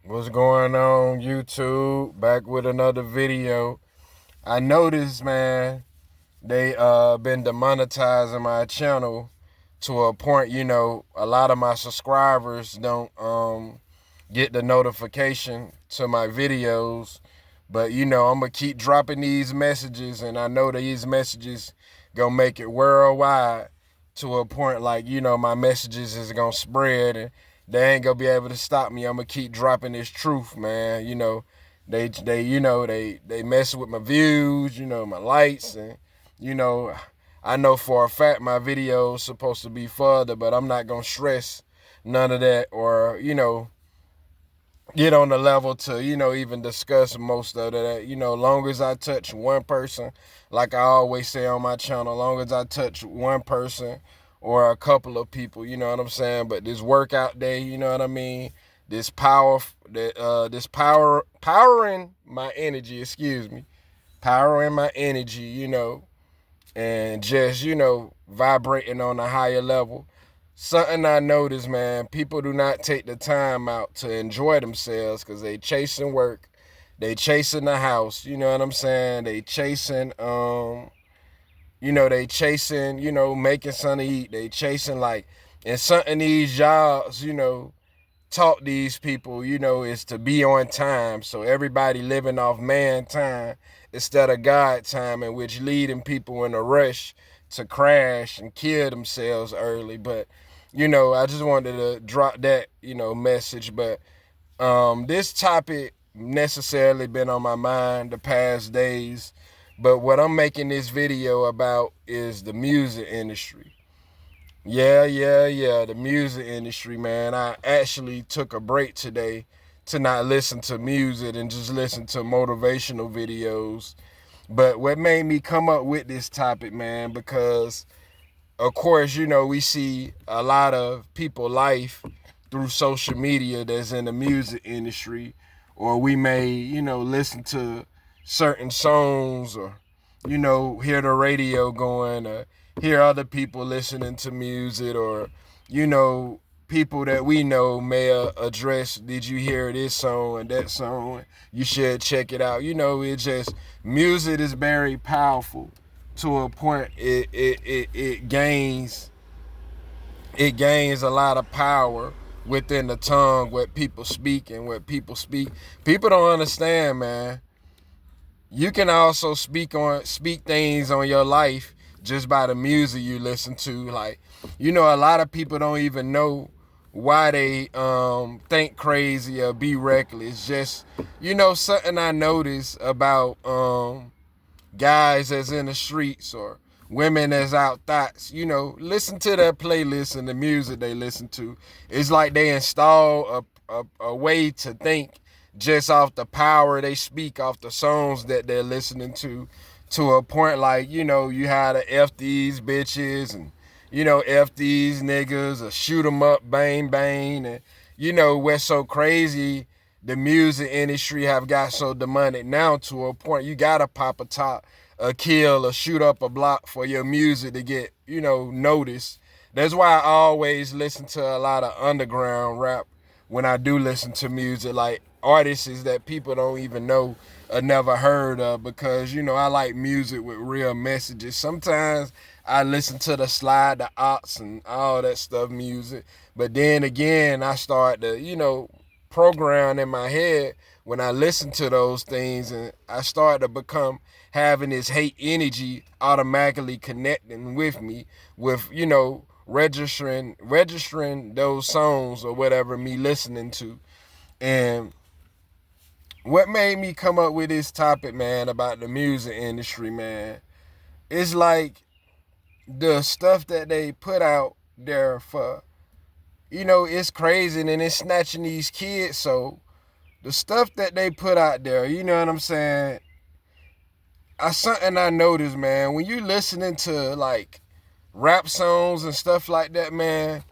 What's going on, YouTube? Back with another video. I noticed, man, they been demonetizing my channel to a point, a lot of my subscribers don't get the notification to my videos. But I'm gonna keep dropping these messages, and I know these messages gonna make it worldwide to a point like my messages is gonna spread, and they ain't gonna be able to stop me. I'm gonna keep dropping this truth, man. They mess with my views, my likes, and you know I know for a fact my video is supposed to be further, but I'm not gonna stress none of that, or get on the level to even discuss most of that. Long as I touch one person, like I always say on my channel, long as I touch one person or a couple of people, you know what I'm saying. But this workout day, you know what I mean, this power, this powering my energy, excuse me, powering my energy, and just vibrating on a higher level. Something I noticed, man, people do not take the time out to enjoy themselves because they chasing work, they chasing the house, you know what I'm saying? They chasing they chasing, making something to eat. They chasing like, and something these jobs, taught these people, is to be on time. So everybody living off man time instead of God time, in which leading people in a rush to crash and kill themselves early. But I just wanted to drop that, message. But this topic necessarily been on my mind the past days. But what I'm making this video about is the music industry. Yeah, the music industry, man. I actually took a break today to not listen to music and just listen to motivational videos. But what made me come up with this topic, man, because of course, we see a lot of people life through social media that's in the music industry, or we may, listen to certain songs, or, hear the radio going, or hear other people listening to music, or, you know, people that we know may address, did you hear this song and that song? You should check it out. It just, music is very powerful to a point. It gains a lot of power within the tongue, what people speak and what people speak. People don't understand, man. You can also speak things on your life just by the music you listen to. Like, a lot of people don't even know why they think crazy or be reckless. Just, something I notice about guys that's in the streets, or women that's out thoughts, listen to their playlist and the music they listen to. It's like they install a way to think just off the power they speak off the songs that they're listening to a point like, you had to F these bitches, and, F these niggas, or shoot them up, bang, bang. And, what's so crazy, the music industry have got so demonic now to a point you gotta pop a top, a kill, or shoot up a block for your music to get, noticed. That's why I always listen to a lot of underground rap when I do listen to music, like artists that people don't even know or never heard of, because I like music with real messages. Sometimes I listen to the slide, the ops, and all that stuff music, but then again I start to program in my head when I listen to those things, and I start to become having this hate energy automatically connecting with me with registering those songs or whatever me listening to. And what made me come up with this topic, man, about the music industry, man, it's like the stuff that they put out there for, it's crazy, and it's snatching these kids. So the stuff that they put out there, you know what I'm saying? Something I noticed, man, when you listening to like rap songs and stuff like that, man,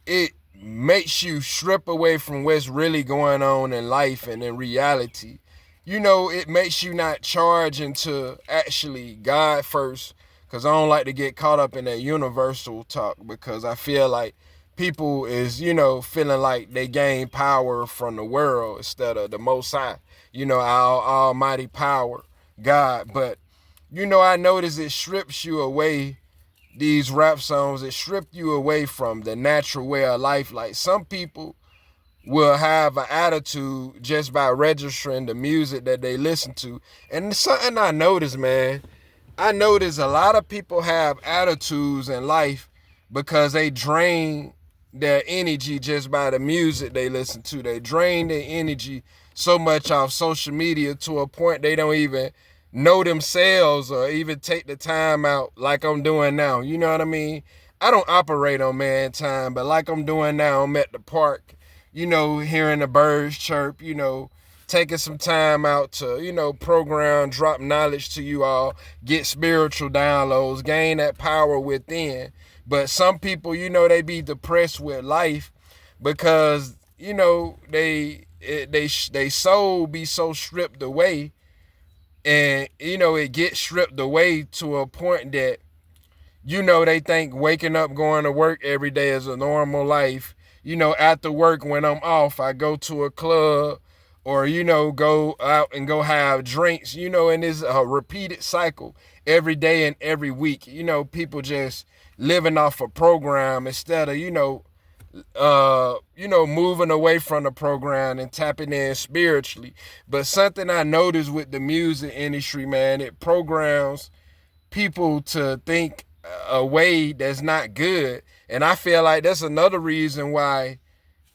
it makes you strip away from what's really going on in life and in reality. It makes you not charge into actually God first, because I don't like to get caught up in that universal talk, because I feel like people is, you know, feeling like they gain power from the world instead of the Most High, you know, our almighty power, God. But, you know, I notice it strips you away, these rap songs, it stripped you away from the natural way of life. Like some people will have an attitude just by registering the music that they listen to. And it's something I noticed, man. I notice a lot of people have attitudes in life because they drain their energy just by the music they listen to. They drain their energy so much off social media to a point they don't even know themselves or even take the time out like I'm doing now. You know what I mean? I don't operate on man time, but like I'm doing now, I'm at the park, you know, hearing the birds chirp, you know, taking some time out to, you know, program, drop knowledge to you all, get spiritual downloads, gain that power within. But some people, you know, they be depressed with life because, you know, they soul be so stripped away, and, you know, it gets stripped away to a point that, you know, they think waking up, going to work every day is a normal life. You know, after work, when I'm off, I go to a club or, you know, go out and go have drinks, you know, and it's a repeated cycle every day and every week. You know, people just living off a program instead of, moving away from the program and tapping in spiritually. But something I noticed with the music industry, man, it programs people to think a way that's not good. And I feel like that's another reason why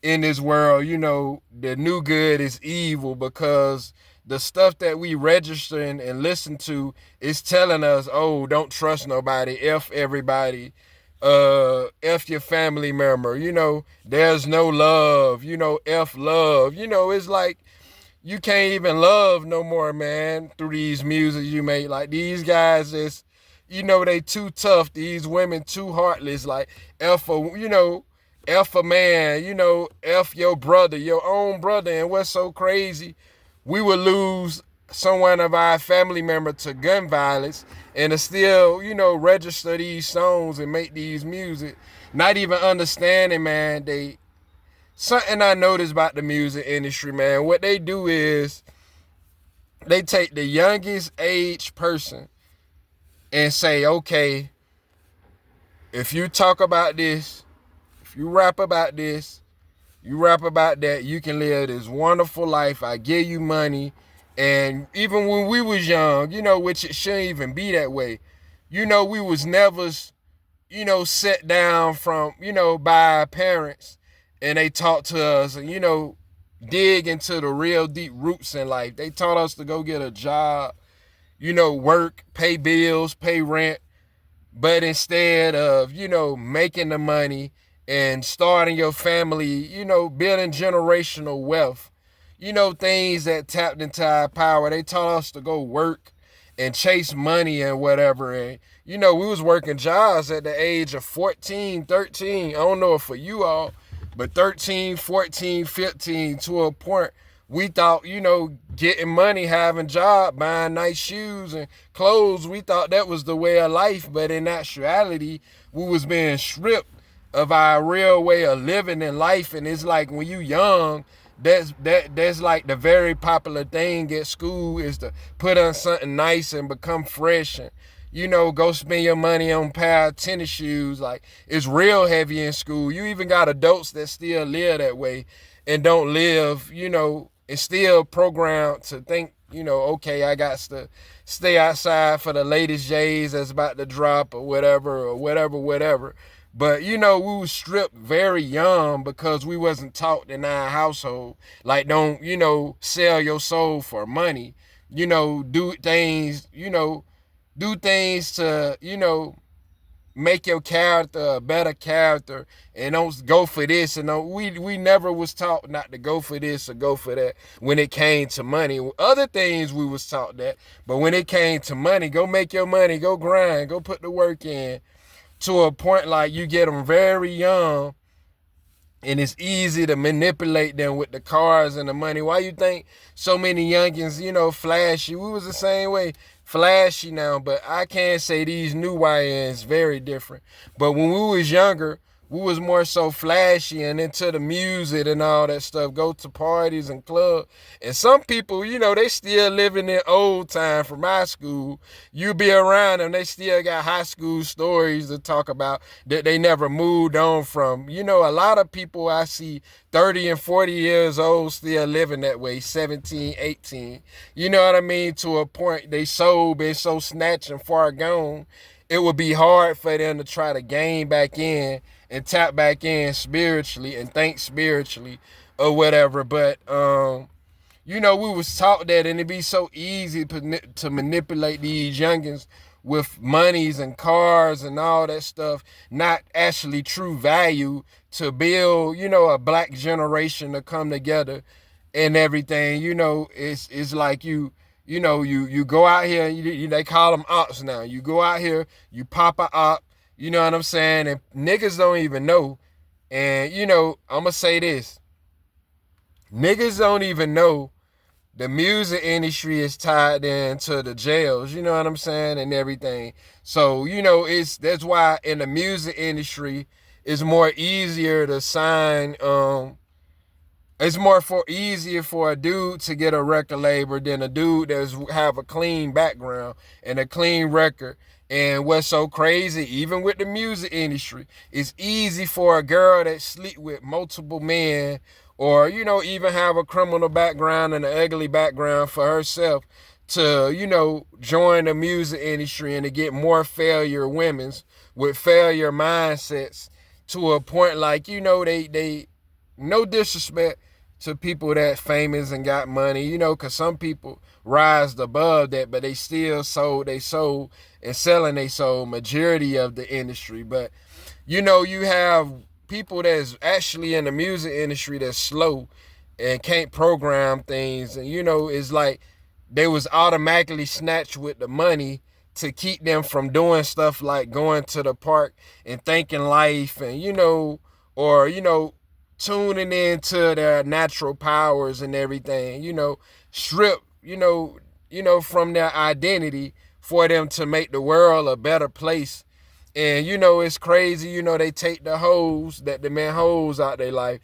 in this world, you know, the new good is evil, because the stuff that we register and listen to is telling us, oh, don't trust nobody, F everybody, F your family member, you know, there's no love, you know, F love, you know, it's like you can't even love no more, man, through these music you make. Like these guys is, you know, they too tough. These women too heartless. Like F a, you know, F a man, you know, F your brother, your own brother. And what's so crazy, we would lose someone of our family member to gun violence and to still, you know, register these songs and make these music, not even understanding, man, something I noticed about the music industry, man, what they do is they take the youngest age person and say, okay, if you talk about this, if you rap about this, you rap about that, you can live this wonderful life. I give you money. And even when we was young, you know, which it shouldn't even be that way, you know, we was never, you know, set down from, you know, by our parents and they taught to us, and, you know, dig into the real deep roots in life. They taught us to go get a job, you know, work, pay bills, pay rent. But instead of, you know, making the money and starting your family, you know, building generational wealth, you know, things that tapped into our power, they taught us to go work and chase money and whatever. And, you know, we was working jobs at the age of 14, 13. I don't know if for you all, but 13, 14, 15, to a point, we thought, you know, getting money, having job, buying nice shoes and clothes, we thought that was the way of life. But in actuality, we was being stripped of our real way of living in life. And it's like when you young, that's like the very popular thing at school is to put on something nice and become fresh and, you know, go spend your money on a pair of tennis shoes. Like, it's real heavy in school. You even got adults that still live that way and don't live, you know, and still programmed to think, you know, okay, I got to stay outside for the latest J's that's about to drop or whatever. But, you know, we was stripped very young because we wasn't taught in our household. Like, don't, you know, sell your soul for money. You know, do things to, you know, make your character a better character, and don't go for this. And we never was taught not to go for this or go for that when it came to money. Other things we was taught that, but when it came to money, go make your money, go grind, go put the work in, to a point like you get them very young and it's easy to manipulate them with the cars and the money. Why you think so many youngins, you know, flashy? We was the same way, flashy now, but I can't say these new YNs very different. But when we was younger, we was more so flashy and into the music and all that stuff, go to parties and clubs. And some people, you know, they still living in old time from high school. You be around them, they still got high school stories to talk about that they never moved on from. You know, a lot of people I see 30 and 40 years old still living that way, 17, 18. You know what I mean? To a point they so been so snatched and far gone, it would be hard for them to try to gain back in and tap back in spiritually and think spiritually or whatever. But you know, we was taught that, and it'd be so easy to manipulate these youngins with monies and cars and all that stuff, not actually true value to build, you know, a black generation to come together and everything. You know, it's like you know, you go out here, they call them ops now. You go out here, you pop a op, you know what I'm saying? And niggas don't even know. And, you know, I'm going to say this. Niggas don't even know the music industry is tied into the jails, you know what I'm saying, and everything. So, you know, that's why in the music industry, it's more easier to sign, it's easier for a dude to get a record label than a dude that's have a clean background and a clean record. And what's so crazy, even with the music industry, it's easy for a girl that sleep with multiple men or, you know, even have a criminal background and an ugly background for herself to, you know, join the music industry and to get more failure women's with failure mindsets to a point like, you know, they no disrespect to people that famous and got money, you know, because some people rise above that, but they still sold they soul and selling they soul majority of the industry. But, you know, you have people that's actually in the music industry that's slow and can't program things. And, you know, it's like they was automatically snatched with the money to keep them from doing stuff like going to the park and thinking life and, you know, or, you know, tuning into their natural powers and everything, you know, strip, you know, from their identity for them to make the world a better place. And, you know, it's crazy, you know, they take the hoes that the man hoes out their life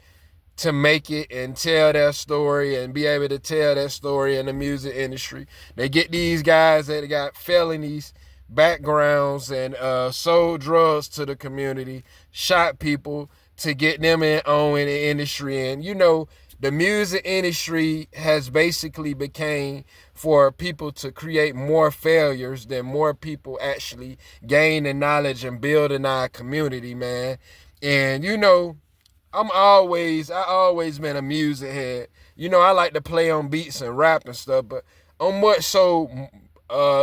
to make it and tell their story and be able to tell that story in the music industry. They get these guys that got felonies, backgrounds, and sold drugs to the community, shot people to get them on in the industry. And, you know, the music industry has basically became for people to create more failures than more people actually gain the knowledge and build in our community, man. And, you know, I always been a music head. You know, I like to play on beats and rap and stuff, but I'm much so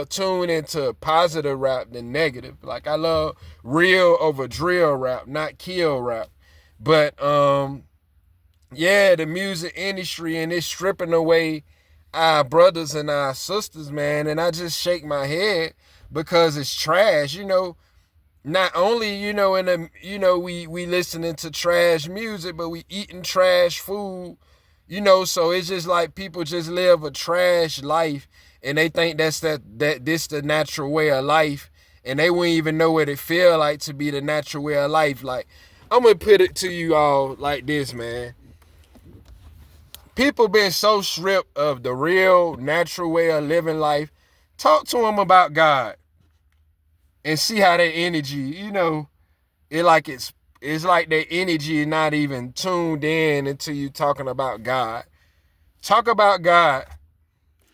tuned into positive rap than negative. Like, I love real over drill rap, not kill rap. But yeah, the music industry and it's stripping away our brothers and our sisters, man. And I just shake my head because it's trash. You know, not only, you know, in the, you know, we listening to trash music, but we eating trash food, you know. So it's just like people just live a trash life and they think that this the natural way of life, and they wouldn't even know what it feel like to be the natural way of life. Like, I'm gonna put it to you all like this, man. People been so stripped of the real natural way of living life. Talk to them about God and see how their energy, you know, it's like their energy is not even tuned in until you talking about God. Talk about God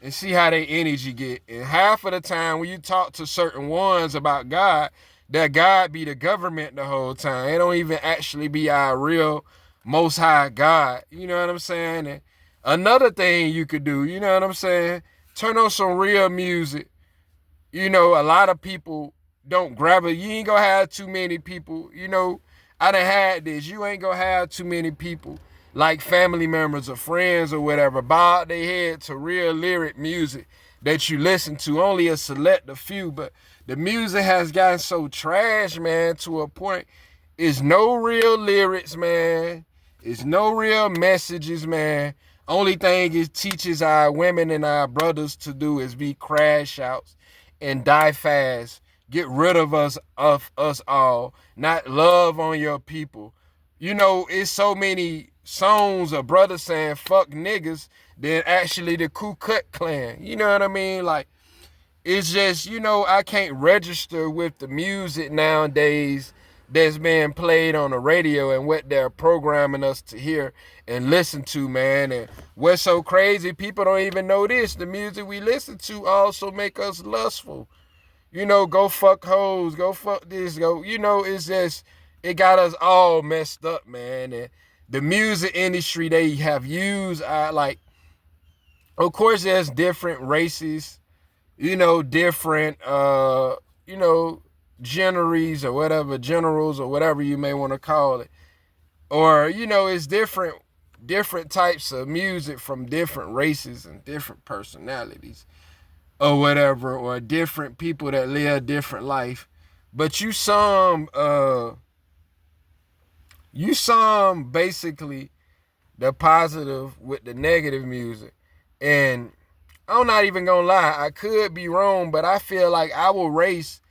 and see how their energy get. And half of the time when you talk to certain ones about God, that God be the government the whole time. It don't even actually be our real most high God. You know what I'm saying? And another thing you could do, you know what I'm saying? Turn on some real music. You know, a lot of people don't grab it. You ain't gonna have too many people. You know, I done had this. You ain't gonna have too many people, like family members or friends or whatever, bow their head to real lyric music that you listen to. Only a select a few, but the music has gotten so trash, man, to a point. It's no real lyrics, man. It's no real messages, man. Only thing it teaches our women and our brothers to do is be crash outs and die fast get rid of us all, not love on your people. You know, it's so many songs of brothers saying fuck niggas than actually the Ku Klux Klan. You know what I mean? Like, it's just, you know, I can't register with the music nowadays that's being played on the radio and what they're programming us to hear and listen to, man. And what's so crazy, people don't even know this. The music we listen to also make us lustful. You know, go fuck hoes, go fuck this, go, you know, it's just, it got us all messed up, man. And the music industry, they have used, like, of course, there's different races, you know, different, you know, generals or whatever you may want to call it. Or, you know, it's different types of music from different races and different personalities or whatever, or different people that live a different life. But you sum basically the positive with the negative music. And I'm not even gonna lie, I could be wrong, but I feel like our race,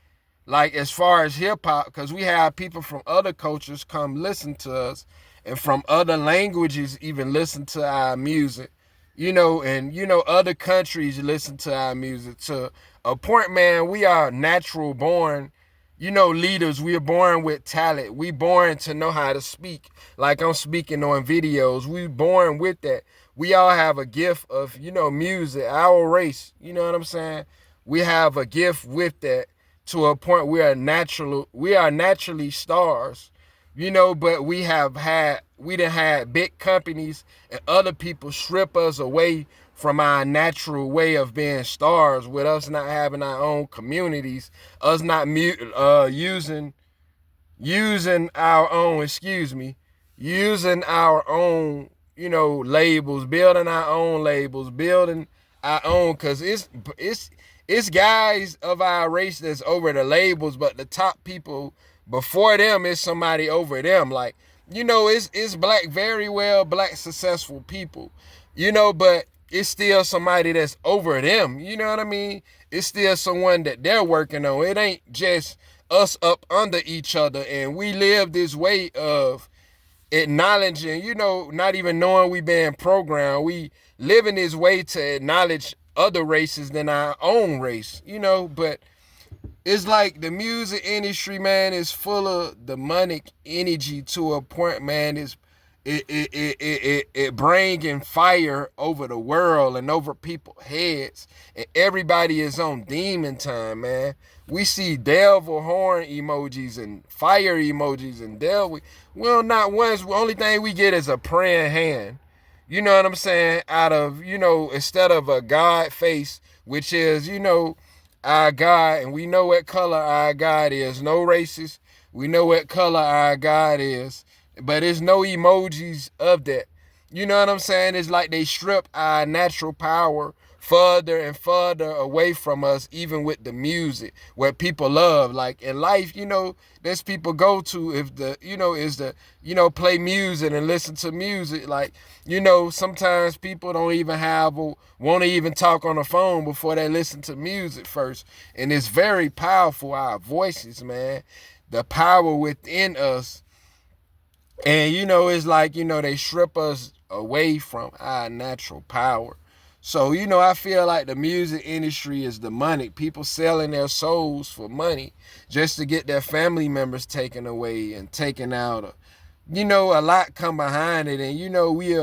like as far as hip hop, because we have people from other cultures come listen to us, and from other languages even listen to our music, you know, and you know other countries listen to our music. To a point, man, we are natural born, you know, leaders. We are born with talent. We born to know how to speak. Like I'm speaking on videos. We born with that. We all have a gift of, you know, music. Our race, you know what I'm saying? We have a gift with that to a point we are naturally stars, you know, but we done had big companies and other people strip us away from our natural way of being stars, with us not having our own communities, us not using our own, using our own, you know, labels, building our own labels, building our own, cause it's guys of our race that's over the labels, but the top people before them is somebody over them. Like, you know, it's black, very well black successful people, you know, but it's still somebody that's over them. You know what I mean? It's still someone that they're working on. It ain't just us up under each other. And we live this way of acknowledging, you know, not even knowing we being programmed. We live in this way to acknowledge other races than our own race, you know. But it's like the music industry, man, is full of demonic energy to a point, man. It bringing fire over the world and over people's heads, and everybody is on demon time, man. We see devil horn emojis and fire emojis and devil. Well, not once. The only thing we get is a praying hand. You know what I'm saying? Out of, you know, instead of a God face, which is, you know, our God, and we know what color our God is. No racist. We know what color our God is. But there's no emojis of that. You know what I'm saying? It's like they strip our natural power further and further away from us, even with the music, where people love. Like in life, you know, there's people go to if the, you know, is the, you know, play music and listen to music. Like, you know, sometimes people don't even have or want to even talk on the phone before they listen to music first. And it's very powerful, our voices, man. The power within us. And, you know, it's like, you know, they strip us away from our natural power. So, you know, I feel like the music industry is demonic. People selling their souls for money just to get their family members taken away and taken out. You know, a lot come behind it. And, you know, we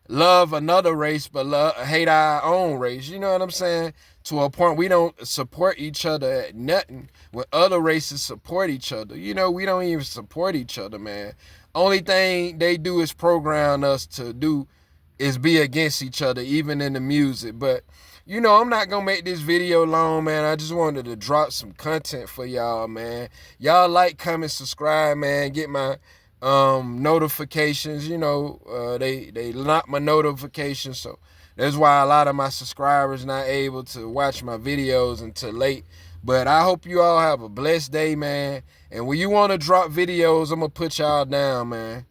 love another race but hate our own race. You know what I'm saying? To a point we don't support each other at nothing when other races support each other. You know, we don't even support each other, man. Only thing they do is program us to do is be against each other, even in the music. But, you know, I'm not gonna make this video long, man. I just wanted to drop some content for y'all, man. Y'all like, comment, subscribe, man. Get my notifications. You know, they lock my notifications, so that's why a lot of my subscribers not able to watch my videos until late. But I hope you all have a blessed day, man. And when you want to drop videos, I'm going to put y'all down, man.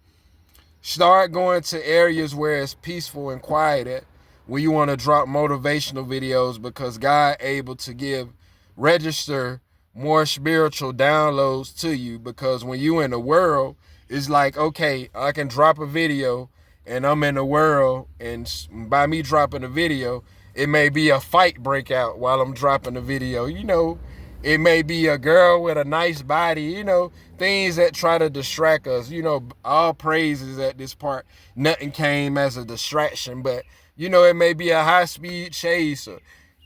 Start going to areas where it's peaceful and quiet at when you want to drop motivational videos, because God able to register more spiritual downloads to you, because when you in the world, it's like, okay, I can drop a video and I'm in the world, and by me dropping a video, it may be a fight breakout while I'm dropping the video. It may be a girl with a nice body, things that try to distract us. All praises at this part. Nothing came as a distraction, but, it may be a high-speed chase, or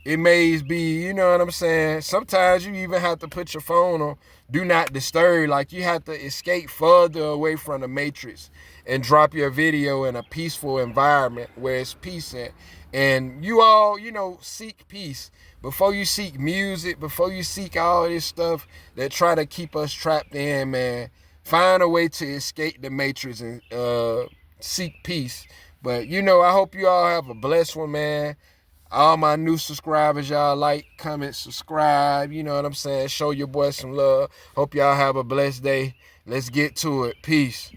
it may be, you know what I'm saying? Sometimes you even have to put your phone on do not disturb. Like, you have to escape further away from the matrix and drop your video in a peaceful environment where it's peace at. And you all, seek peace. Before you seek music, before you seek all this stuff that try to keep us trapped in, man, find a way to escape the matrix and seek peace. But, I hope you all have a blessed one, man. All my new subscribers, y'all like, comment, subscribe. You know what I'm saying? Show your boy some love. Hope y'all have a blessed day. Let's get to it. Peace.